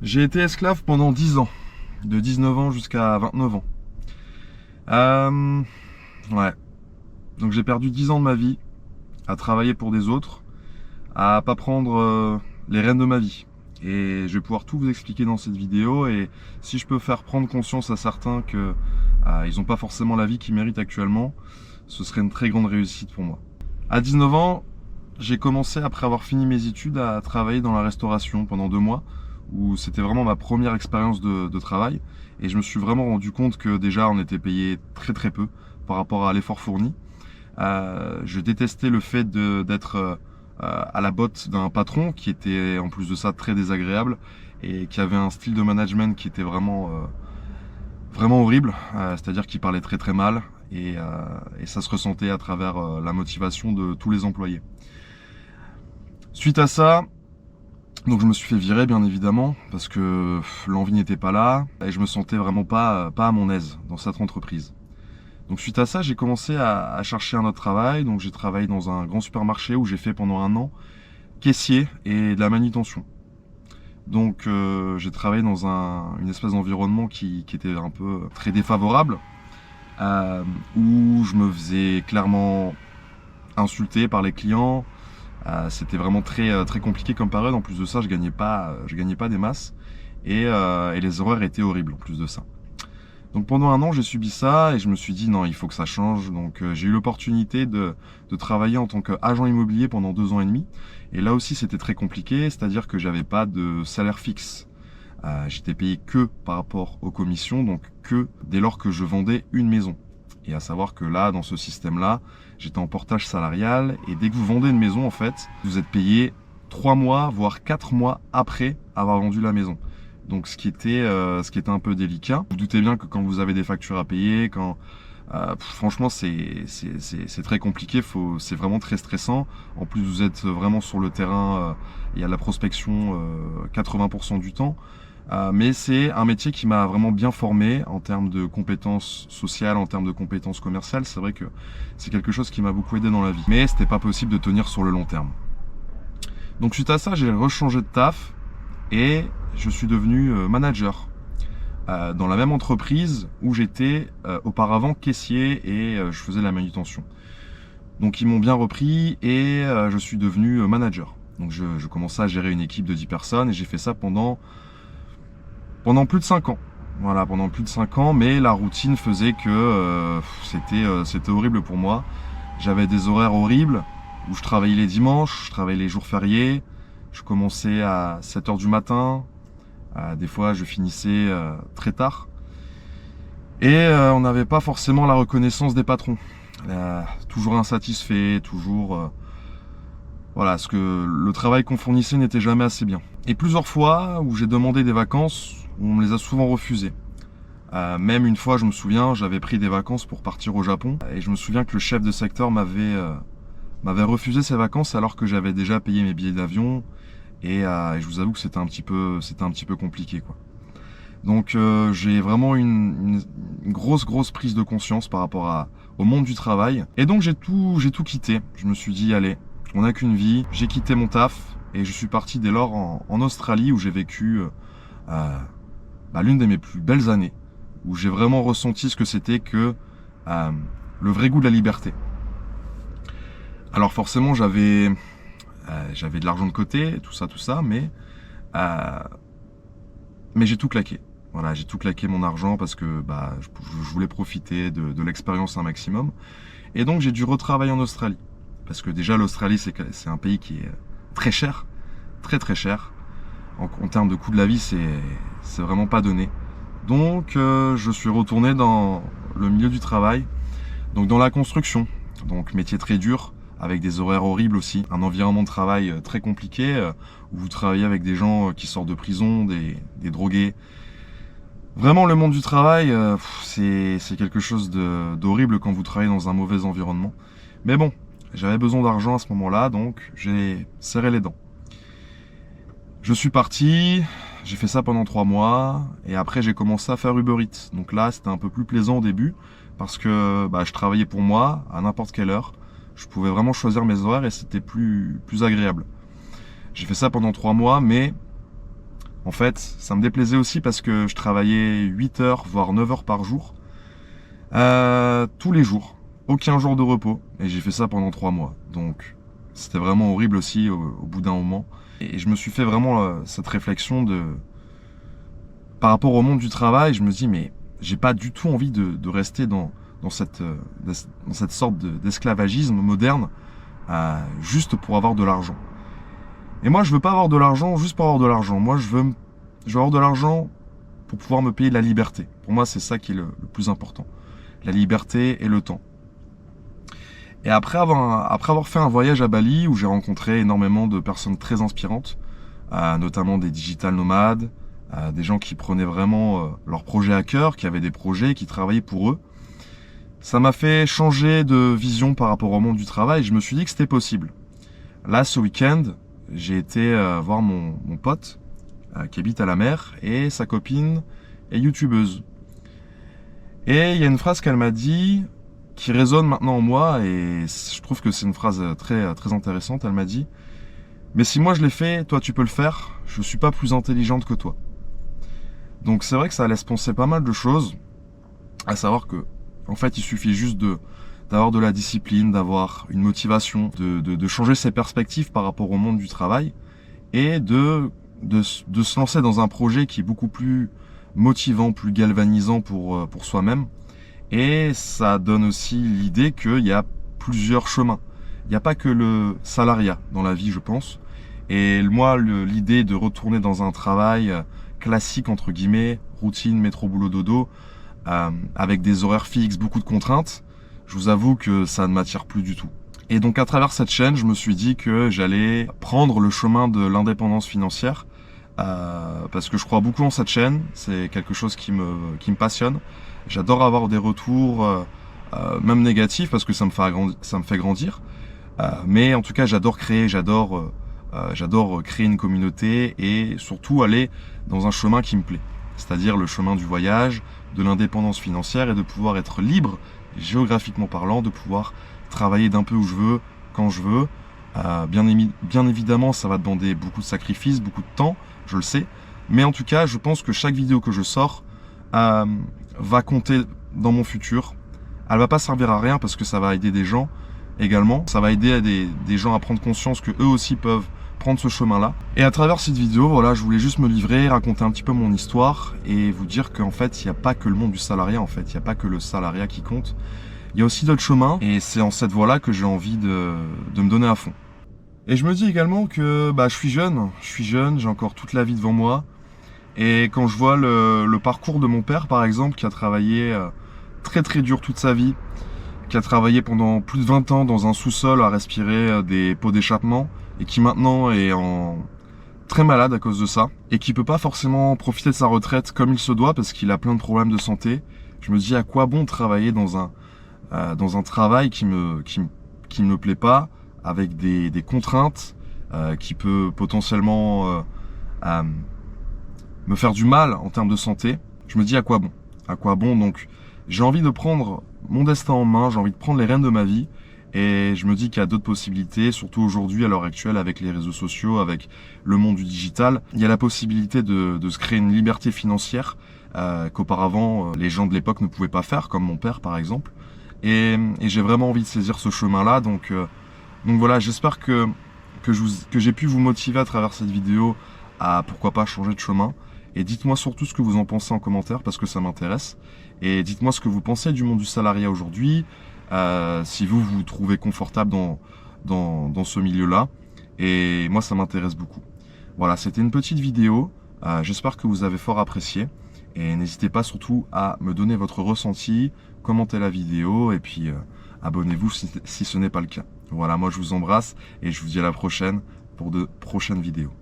J'ai été esclave pendant 10 ans, de 19 ans jusqu'à 29 ans. Euh, ouais, donc j'ai perdu 10 ans de ma vie à travailler pour des autres, à pas prendre les rênes de ma vie. Et je vais pouvoir tout vous expliquer dans cette vidéo, et si je peux faire prendre conscience à certains que ils n'ont pas forcément la vie qu'ils méritent actuellement, ce serait une très grande réussite pour moi. À 19 ans, j'ai commencé, après avoir fini mes études, à travailler dans la restauration pendant 2 mois, où c'était vraiment ma première expérience de travail. Et je me suis vraiment rendu compte que déjà on était payé très très peu par rapport à l'effort fourni. Je détestais le fait d'être à la botte d'un patron qui était en plus de ça très désagréable et qui avait un style de management qui était vraiment horrible, c'est-à-dire qu'il parlait très très mal et ça se ressentait à travers la motivation de tous les employés. Suite à ça, donc je me suis fait virer bien évidemment parce que l'envie n'était pas là et je me sentais vraiment pas à mon aise dans cette entreprise. Donc suite à ça, j'ai commencé à chercher un autre travail. Donc j'ai travaillé dans un grand supermarché où j'ai fait pendant 1 an caissier et de la manutention. Donc j'ai travaillé dans une espèce d'environnement qui était un peu très défavorable, où je me faisais clairement insulter par les clients. C'était vraiment très compliqué comme période. En plus de ça, je gagnais pas des masses et les horaires étaient horribles en plus de ça. Donc pendant 1 an, j'ai subi ça et je me suis dit non, il faut que ça change. Donc j'ai eu l'opportunité de travailler en tant qu'agent immobilier pendant 2 ans et demi. Et là aussi, c'était très compliqué, c'est-à-dire que j'avais pas de salaire fixe. J'étais payé que par rapport aux commissions, donc que dès lors que je vendais une maison. Et à savoir que là, dans ce système-là, j'étais en portage salarial et dès que vous vendez une maison, en fait, vous êtes payé 3 mois, voire 4 mois après avoir vendu la maison. Donc ce qui était un peu délicat. Vous vous doutez bien que quand vous avez des factures à payer, franchement c'est très compliqué, c'est vraiment très stressant. En plus vous êtes vraiment sur le terrain, il y a de la prospection 80% du temps. Mais c'est un métier qui m'a vraiment bien formé en termes de compétences sociales, en termes de compétences commerciales. C'est vrai que c'est quelque chose qui m'a beaucoup aidé dans la vie. Mais c'était pas possible de tenir sur le long terme. Donc suite à ça, j'ai rechangé de taf et je suis devenu manager dans la même entreprise où j'étais auparavant caissier et je faisais la manutention. Donc ils m'ont bien repris et je suis devenu manager. Donc je commençais à gérer une équipe de 10 personnes et j'ai fait ça pendant plus de 5 ans. Voilà, pendant plus de 5 ans, mais la routine faisait que c'était horrible pour moi. J'avais des horaires horribles où je travaillais les dimanches, je travaillais les jours fériés. Je commençais à 7 h du matin. Des fois, je finissais très tard. Et on n'avait pas forcément la reconnaissance des patrons. Toujours insatisfait, toujours... voilà, ce que le travail qu'on fournissait n'était jamais assez bien. Et plusieurs fois où j'ai demandé des vacances, on me les a souvent refusées. Même une fois, je me souviens, j'avais pris des vacances pour partir au Japon. Et je me souviens que le chef de secteur m'avait refusé ces vacances alors que j'avais déjà payé mes billets d'avion. Et je vous avoue que c'était un petit peu compliqué, quoi. Donc j'ai vraiment une grosse prise de conscience par rapport au monde du travail. Et donc j'ai tout quitté. Je me suis dit allez, on n'a qu'une vie. J'ai quitté mon taf et je suis parti dès lors en Australie où j'ai vécu l'une de mes plus belles années, où j'ai vraiment ressenti ce que c'était que le vrai goût de la liberté. Alors forcément j'avais de l'argent de côté, tout ça, mais j'ai tout claqué. Voilà, j'ai tout claqué mon argent parce que je voulais profiter de l'expérience un maximum. Et donc j'ai dû retravailler en Australie. Parce que déjà l'Australie c'est un pays qui est très cher, très cher. En termes de coût de la vie, c'est vraiment pas donné. Donc je suis retourné dans le milieu du travail, donc dans la construction. Donc métier très dur, avec des horaires horribles aussi, un environnement de travail très compliqué, où vous travaillez avec des gens qui sortent de prison, des drogués. Vraiment le monde du travail, c'est quelque chose d'horrible quand vous travaillez dans un mauvais environnement. Mais bon, j'avais besoin d'argent à ce moment-là, donc j'ai serré les dents. Je suis parti, j'ai fait ça pendant 3 mois, et après j'ai commencé à faire Uber Eats. Donc là c'était un peu plus plaisant au début, parce que je travaillais pour moi, à n'importe quelle heure. Je pouvais vraiment choisir mes horaires et c'était plus agréable. J'ai fait ça pendant 3 mois, mais En fait, ça me déplaisait aussi parce que je travaillais 8 heures, voire 9 heures par jour, tous les jours, aucun jour de repos, et j'ai fait ça pendant 3 mois. Donc c'était vraiment horrible aussi au bout d'un moment. Et je me suis fait vraiment cette réflexion par rapport au monde du travail, je me dis mais j'ai pas du tout envie de rester dans cette sorte d'esclavagisme moderne juste pour avoir de l'argent. Et moi je veux pas avoir de l'argent juste pour avoir de l'argent. Moi je veux avoir de l'argent pour pouvoir me payer de la liberté. Pour moi c'est ça qui est le plus important. La liberté et le temps. Et après avoir fait un voyage à Bali où j'ai rencontré énormément de personnes très inspirantes, notamment des digital nomades, des gens qui prenaient vraiment leurs projets à cœur, qui avaient des projets, qui travaillaient pour eux. Ça m'a fait changer de vision par rapport au monde du travail. Je me suis dit que c'était possible. Là, ce week-end, j'ai été voir mon pote qui habite à la mer et sa copine est youtubeuse. Et il y a une phrase qu'elle m'a dit qui résonne maintenant en moi et je trouve que c'est une phrase très, très intéressante. Elle m'a dit « Mais si moi je l'ai fait, toi tu peux le faire, je suis pas plus intelligente que toi. » Donc c'est vrai que ça laisse penser pas mal de choses, à savoir que en fait il suffit juste d'avoir de la discipline, d'avoir une motivation, de changer ses perspectives par rapport au monde du travail et de se lancer dans un projet qui est beaucoup plus motivant, plus galvanisant pour soi-même. Et ça donne aussi l'idée qu'il y a plusieurs chemins. Il n'y a pas que le salariat dans la vie, je pense. Et moi, l'idée de retourner dans un travail classique, entre guillemets, routine, métro, boulot, dodo, avec des horaires fixes, beaucoup de contraintes, je vous avoue que ça ne m'attire plus du tout. Et donc à travers cette chaîne, je me suis dit que j'allais prendre le chemin de l'indépendance financière, parce que je crois beaucoup en cette chaîne, c'est quelque chose qui me passionne. J'adore avoir des retours, même négatifs, parce que ça me fait grandir. Mais en tout cas, j'adore créer, j'adore créer une communauté et surtout aller dans un chemin qui me plaît. C'est-à-dire le chemin du voyage, de l'indépendance financière et de pouvoir être libre, géographiquement parlant, de pouvoir travailler d'un peu où je veux, quand je veux. Bien évidemment, ça va demander beaucoup de sacrifices, beaucoup de temps, je le sais. Mais en tout cas, je pense que chaque vidéo que je sors va compter dans mon futur. Elle va pas servir à rien parce que ça va aider des gens également. Ça va aider des gens à prendre conscience que eux aussi peuvent prendre ce chemin-là. Et à travers cette vidéo, voilà, je voulais juste me livrer, raconter un petit peu mon histoire et vous dire qu'en fait, il n'y a pas que le monde du salariat, en fait. Il n'y a pas que le salariat qui compte. Il y a aussi d'autres chemins et c'est en cette voie-là que j'ai envie de me donner à fond. Et je me dis également que je suis jeune, j'ai encore toute la vie devant moi. Et quand je vois le parcours de mon père, par exemple, qui a travaillé très très dur toute sa vie, qui a travaillé pendant plus de 20 ans dans un sous-sol à respirer des pots d'échappement, et qui maintenant est très malade à cause de ça, et qui peut pas forcément profiter de sa retraite comme il se doit, parce qu'il a plein de problèmes de santé, je me dis à quoi bon travailler dans un travail qui me plaît pas, avec des contraintes, qui peut potentiellement me faire du mal en termes de santé. Je me dis à quoi bon? À quoi bon? Donc j'ai envie de prendre mon destin en main, j'ai envie de prendre les rênes de ma vie et je me dis qu'il y a d'autres possibilités, surtout aujourd'hui à l'heure actuelle avec les réseaux sociaux, avec le monde du digital. Il y a la possibilité de se créer une liberté financière qu'auparavant les gens de l'époque ne pouvaient pas faire, comme mon père par exemple. Et j'ai vraiment envie de saisir ce chemin-là. Donc voilà, j'espère que j'ai pu vous motiver à travers cette vidéo à pourquoi pas changer de chemin. Et dites-moi surtout ce que vous en pensez en commentaire parce que ça m'intéresse. Et dites-moi ce que vous pensez du monde du salariat aujourd'hui, si vous vous trouvez confortable dans ce milieu-là. Et moi, ça m'intéresse beaucoup. Voilà, c'était une petite vidéo. J'espère que vous avez fort apprécié. Et n'hésitez pas surtout à me donner votre ressenti, commentez la vidéo et puis abonnez-vous si ce n'est pas le cas. Voilà, moi je vous embrasse et je vous dis à la prochaine pour de prochaines vidéos.